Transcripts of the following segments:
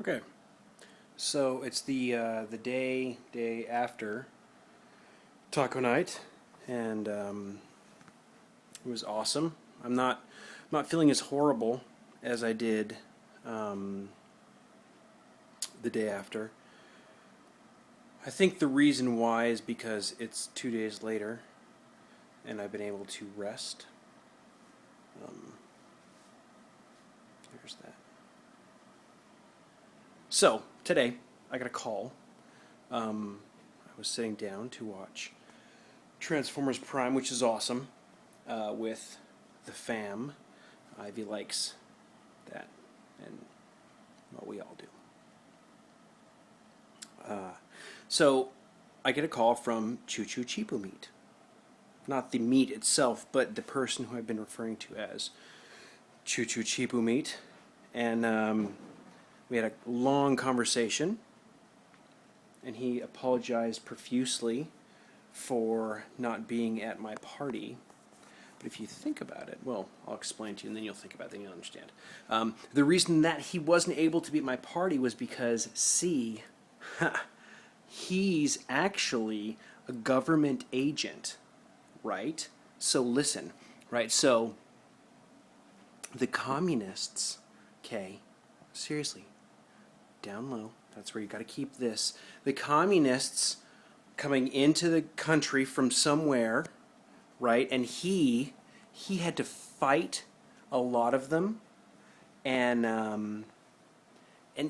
Okay, so it's the day after taco night, and it was awesome. I'm not feeling as horrible as I did um, the day after. I think the reason why is because it's 2 days later, and I've been able to rest. Um, there's that. So today I got a call. I was sitting down to watch Transformers Prime, which is awesome, with the fam. Ivy likes that, and well, we all do. So I get a call from Chuchucheepu meat. Not the meat itself, but the person who I've been referring to as Chuchucheepu meat. And we had a long conversation, and he apologized profusely for not being at my party. But if you think about it, well, I'll explain to you, and then you'll think about it, then you'll understand. The reason that he wasn't able to be at my party was because, see, he's actually a government agent, right? So listen, right? So the communists, okay, seriously, down low, that's where you got to keep this. The communists coming into the country from somewhere, right? And he had to fight a lot of them, and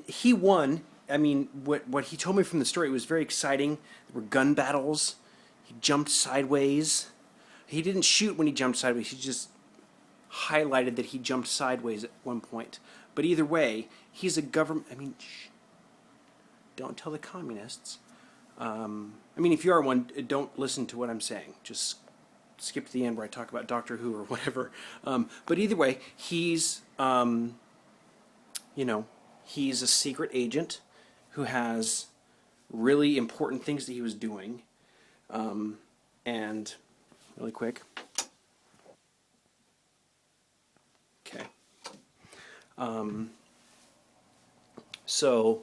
he won. I mean, what he told me from the story was very exciting. There were gun battles. He jumped sideways. He didn't shoot when he jumped sideways. He just highlighted that he jumped sideways at one point. But either way, he's a government. I mean, shh, don't tell the communists. I mean, if you are one, don't listen to what I'm saying. Just skip to the end where I talk about Doctor Who or whatever. But either way, he's, he's a secret agent who has really important things that he was doing. And really quick. Okay. So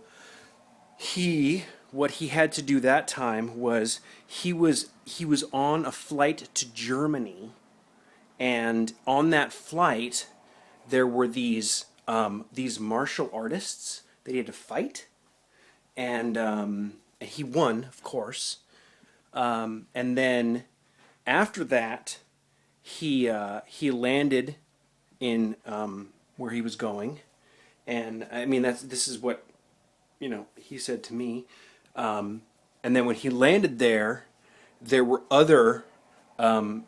what he had to do that time was he was on a flight to Germany, and on that flight there were these martial artists that he had to fight, and he won, of course. And then after that, he landed in where he was going, and I mean this is what he said to me. And then when he landed there, there were other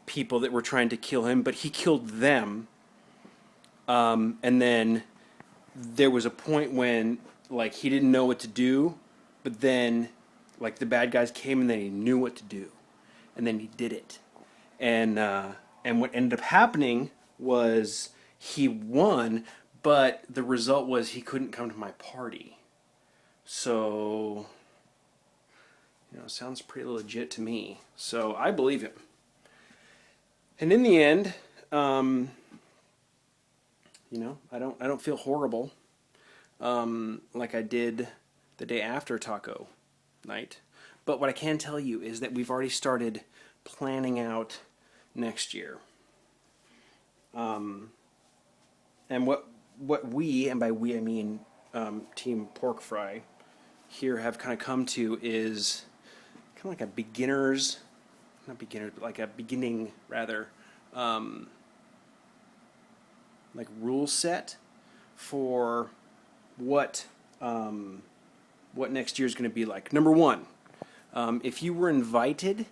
people that were trying to kill him, but he killed them. And then there was a point when like he didn't know what to do, but then like the bad guys came and then he knew what to do, and then he did it. And what ended up happening was he won, but the result was he couldn't come to my party. So, sounds pretty legit to me. So I believe him. And in the end, I don't feel horrible, like I did the day after taco night. But what I can tell you is that we've already started planning out next year. And what we, and by we I mean Team Pork Fry, here have kind of come to is kind of like a beginner's, not beginners, but like a beginning rather, like rule set for what next year is going to be like. Number one, if you were invited,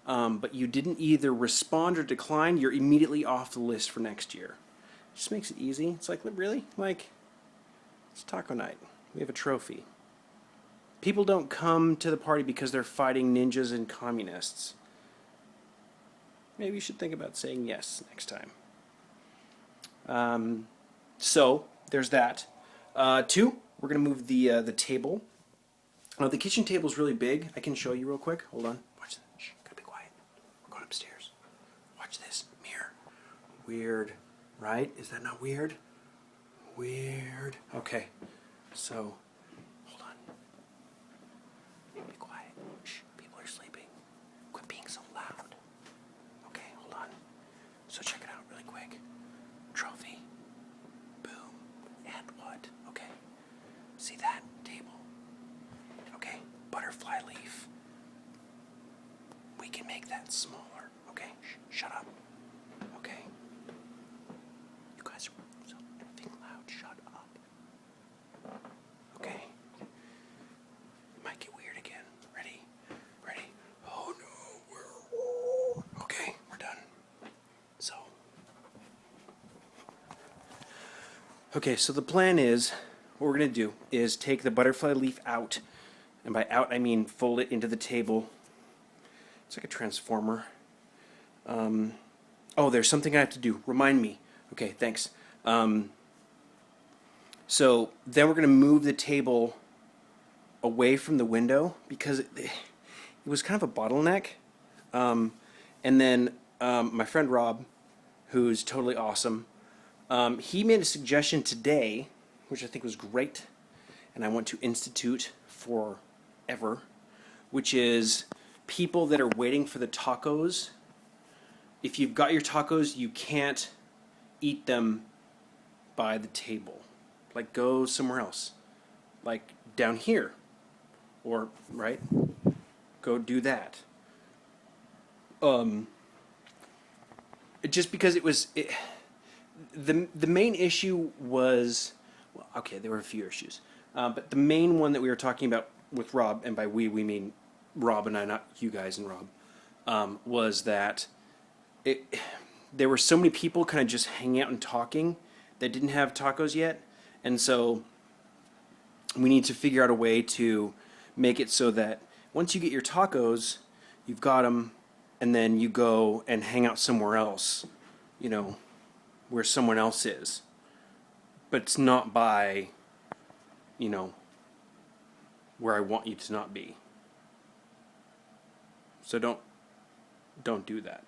but you didn't either respond or decline, you're immediately off the list for next year. Just makes it easy. It's like, really? Like, it's taco night. We have a trophy. People don't come to the party because they're fighting ninjas and communists. Maybe you should think about saying yes next time. So, there's that. Two, we're going to move the table. The kitchen table is really big. I can show you real quick. Hold on. Watch this. Shh, gotta be quiet. We're going upstairs. Watch this. Mirror. Weird. Right? Is that not weird? Weird. Okay. So, See that table? Okay, butterfly leaf. We can make that smaller. Okay, shut up. Okay. You guys are so effing loud. Shut up. Okay. Might get weird again. Ready? Ready? Oh no. Okay, we're done. So. Okay, so the plan is, what we're going to do is take the butterfly leaf out. And by out, I mean fold it into the table. It's like a transformer. Oh, there's something I have to do. Remind me. Okay, thanks. So then we're going to move the table away from the window because it was kind of a bottleneck. And then my friend Rob, who's totally awesome, he made a suggestion today, which I think was great, and I want to institute forever, which is people that are waiting for the tacos. If you've got your tacos, you can't eat them by the table. Like, go somewhere else. Like, down here. Or, right? Go do that. Just because the main issue was, well, okay, there were a few issues. But the main one that we were talking about with Rob, and by we mean Rob and I, not you guys and Rob, was that there were so many people kind of just hanging out and talking that didn't have tacos yet. And so we need to figure out a way to make it so that once you get your tacos, you've got them, and then you go and hang out somewhere else, you know, where someone else is. But it's not by, you know, where I want you to not be. So don't do that.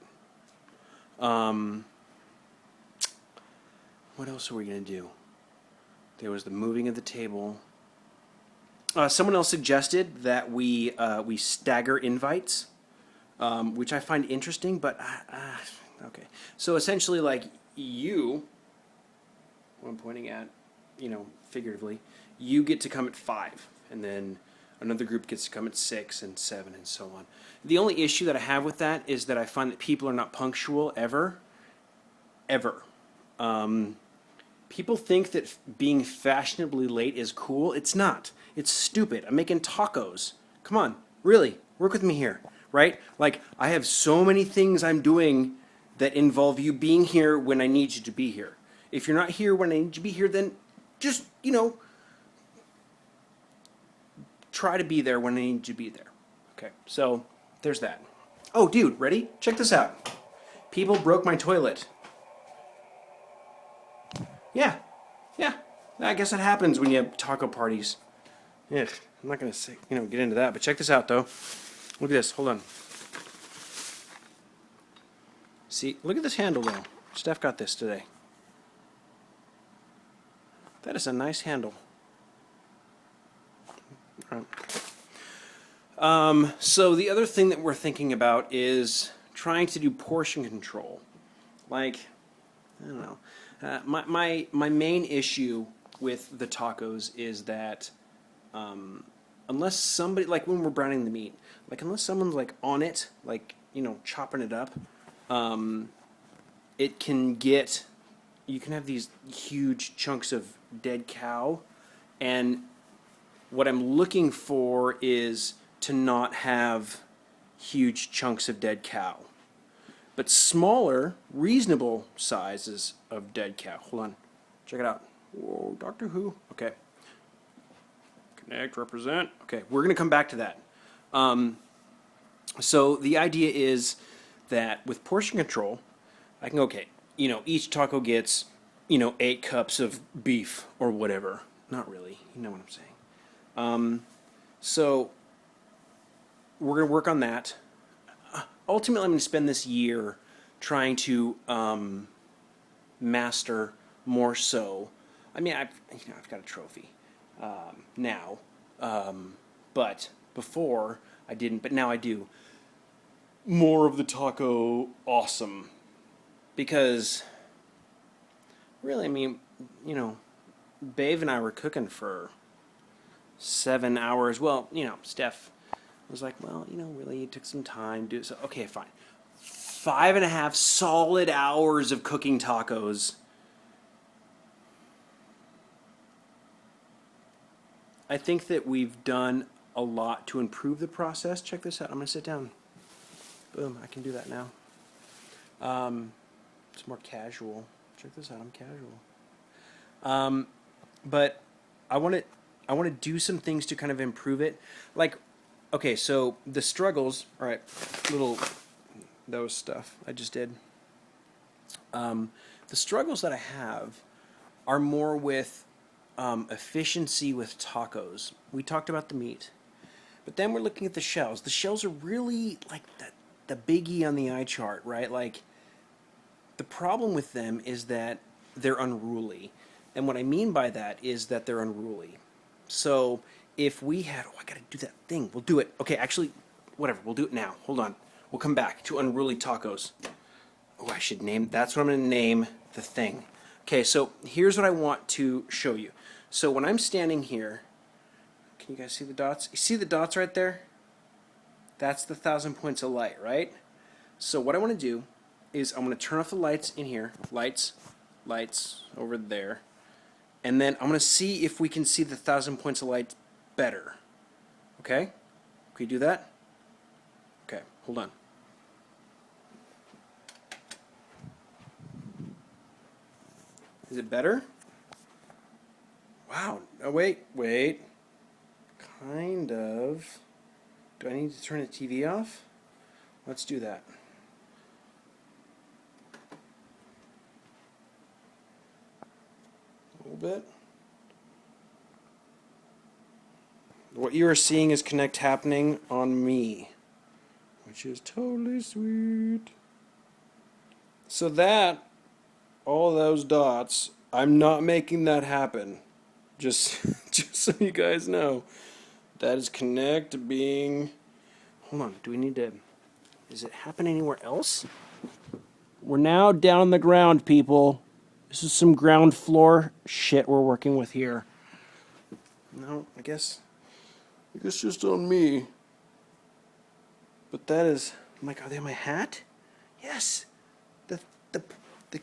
What else are we going to do? There was the moving of the table. Someone else suggested that we stagger invites, which I find interesting, but okay. So essentially, like, you, what I'm pointing at, you know, figuratively, you get to come at 5, and then another group gets to come at 6 and 7 and so on. The only issue that I have with that is that I find that people are not punctual ever. People think that being fashionably late is cool. It's not. It's stupid. I'm making tacos. Come on, really, work with me here, right? Like, I have so many things I'm doing that involve you being here when I need you to be here. If you're not here when I need you to be here, then just, you know, try to be there when I need you to be there. Okay, so there's that. Oh, dude, ready? Check this out. People broke my toilet. Yeah. I guess that happens when you have taco parties. Yeah, I'm not gonna say, get into that, but check this out though. Look at this. Hold on. See, look at this handle though. Steph got this today. That is a nice handle. All right. So the other thing that we're thinking about is trying to do portion control. Like, I don't know. My main issue with the tacos is that unless somebody, like when we're browning the meat, like unless someone's like on it, like, chopping it up, it can get, you can have these huge chunks of dead cow, and what I'm looking for is to not have huge chunks of dead cow, but smaller, reasonable sizes of dead cow. Hold on. Check it out. Whoa, Doctor Who. Okay. Connect, represent. Okay, we're going to come back to that. So the idea is that with portion control, I can go, okay, each taco gets, 8 cups of beef or whatever. Not really. You know what I'm saying. So we're going to work on that. Ultimately, I'm going to spend this year trying to master more so. I mean, I've got a trophy now, but before I didn't. But now I do. More of the taco awesome, because really, I mean, Babe and I were cooking for 7 hours. Well, Steph was like, well, really, it took some time to do it. So, okay, fine. 5.5 solid hours of cooking tacos. I think that we've done a lot to improve the process. Check this out. I'm going to sit down. Boom, I can do that now. It's more casual. Check this out. I'm casual. But I want to do some things to kind of improve it. Like, okay, so the struggles. All right, those stuff I just did. The struggles that I have are more with efficiency with tacos. We talked about the meat, but then we're looking at the shells. The shells are really like the biggie on the eye chart, right? Like, the problem with them is that they're unruly. And what I mean by that is that they're unruly. So if we had, I gotta do that thing. We'll do it. Okay, actually, whatever. We'll do it now. Hold on. We'll come back to unruly tacos. Oh, I should name, that's what I'm gonna name the thing. Okay, so here's what I want to show you. So when I'm standing here, can you guys see the dots? You see the dots right there? That's the 1,000 points of light, right? So what I want to do is I'm going to turn off the lights in here. Lights over there. And then I'm going to see if we can see the 1,000 points of light better. Okay? Can you do that? Okay, hold on. Is it better? Wow. Oh, wait. Kind of. Do I need to turn the TV off? Let's do that. A little bit. What you are seeing is Connect happening on me, which is totally sweet. So that, all those dots, I'm not making that happen. Just so you guys know. That is Connect being... Hold on, do we need to... Is it happening anywhere else? We're now down on the ground, people. This is some ground floor shit we're working with here. No, I guess just on me. But that is... I'm like, are they on my hat? Yes! The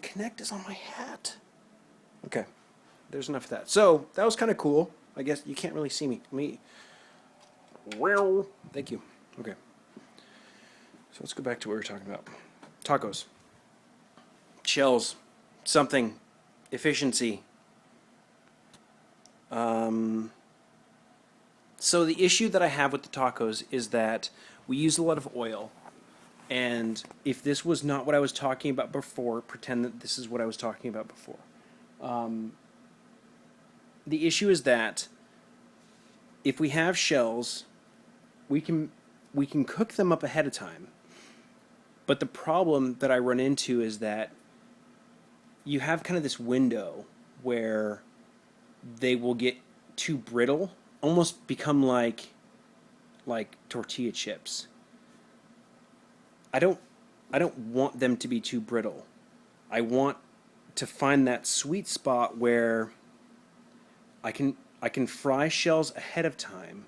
Connect is on my hat. Okay, there's enough of that. So, that was kind of cool. I guess you can't really see me. Well, thank you. Okay. So let's go back to what we were talking about. Tacos. Shells. Something. Efficiency. So the issue that I have with the tacos is that we use a lot of oil. And if this was not what I was talking about before, pretend that this is what I was talking about before. The issue is that if we have shells, we can cook them up ahead of time. But the problem that I run into is that you have kind of this window where they will get too brittle, almost become like tortilla chips. I don't want them to be too brittle. I want to find that sweet spot where I can fry shells ahead of time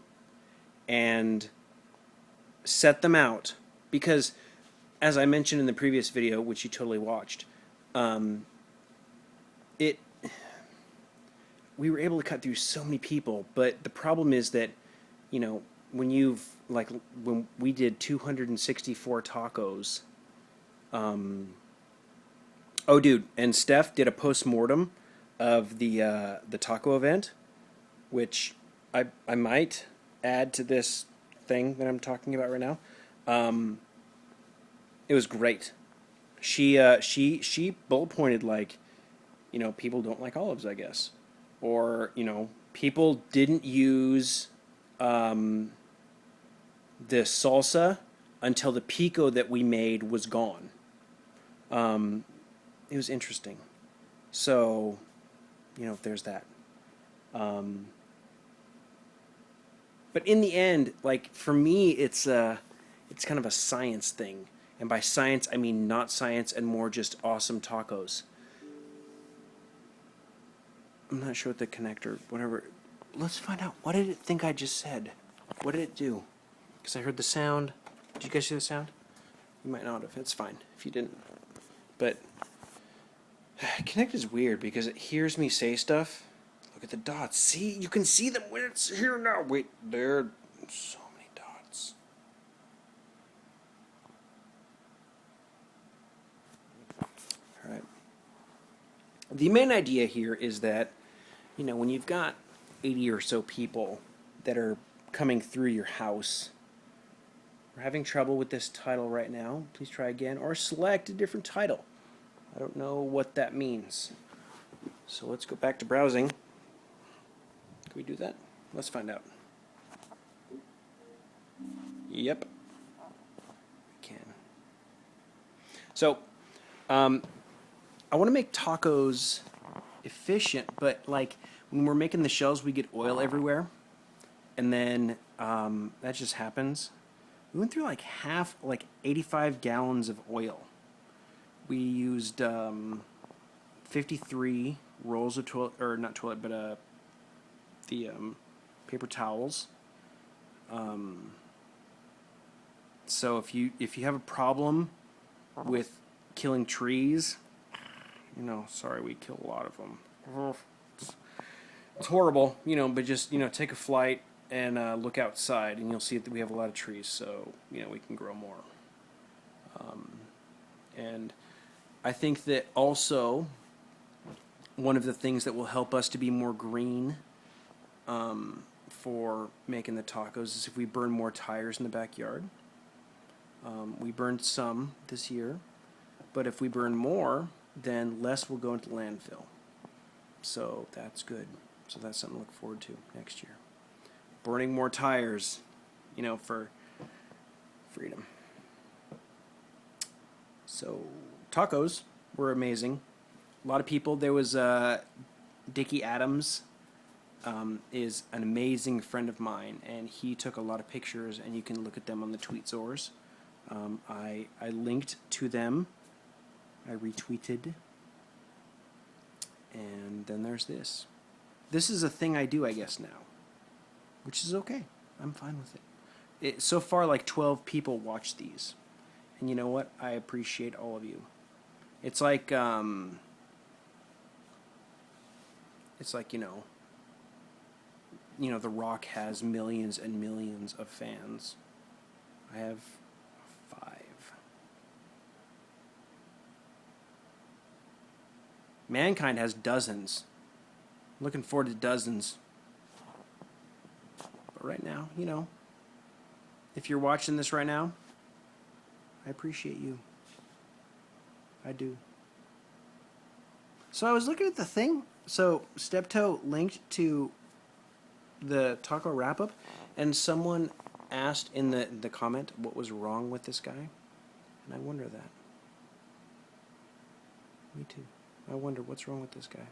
and set them out, because as I mentioned in the previous video, which you totally watched, we were able to cut through so many people, but the problem is that, when we did 264 tacos, oh dude, and Steph did a post-mortem of the taco event, which I might add to this thing that I'm talking about right now. It was great. She bullet pointed people don't like olives, I guess, or people didn't use the salsa until the pico that we made was gone. It was interesting. So, there's that. But in the end, for me, it's kind of a science thing. And by science, I mean not science and more just awesome tacos. I'm not sure what the connector, whatever. let's find out. What did it think I just said? What did it do? Because I heard the sound. Did you guys hear the sound? You might not have. It's fine if you didn't. But Connect is weird because it hears me say stuff. Look at the dots. See? You can see them when it's here now. Wait, there are so many dots. All right. The main idea here is that, you know, when you've got 80 or so people that are coming through your house, we're having trouble with this title right now. Please try again or select a different title. I don't know what that means. So let's go back to browsing. Can we do that? Let's find out. Yep. We can. So, I want to make tacos efficient, but like when we're making the shells, we get oil everywhere. And then that just happens. We went through like 85 gallons of oil. We used 53 rolls of toilet, or not toilet, but the paper towels. So if you have a problem with killing trees, you know, sorry, we kill a lot of them. It's horrible, you know, but just, you know, take a flight and look outside, and you'll see that we have a lot of trees, so, you know, we can grow more. And I think that also one of the things that will help us to be more green for making the tacos is if we burn more tires in the backyard. We burned some this year, but if we burn more, then less will go into landfill. So that's good. So that's something to look forward to next year. Burning more tires, you know, for freedom. So tacos were amazing. A lot of people. There was Dickie Adams is an amazing friend of mine, and he took a lot of pictures, and you can look at them on the TweetZors. I linked to them. I retweeted. And then there's this. This is a thing I do, I guess, now, which is okay. I'm fine with it. So far, like 12 people watch these. And you know what? I appreciate all of you. It's like, you know, The Rock has millions and millions of fans. I have 5. Mankind has dozens. I'm looking forward to dozens. But right now, you know, if you're watching this right now, I appreciate you. I do. So I was looking at the thing. So Steptoe linked to the taco wrap-up, and someone asked in the comment what was wrong with this guy. And I wonder that. Me too. I wonder what's wrong with this guy.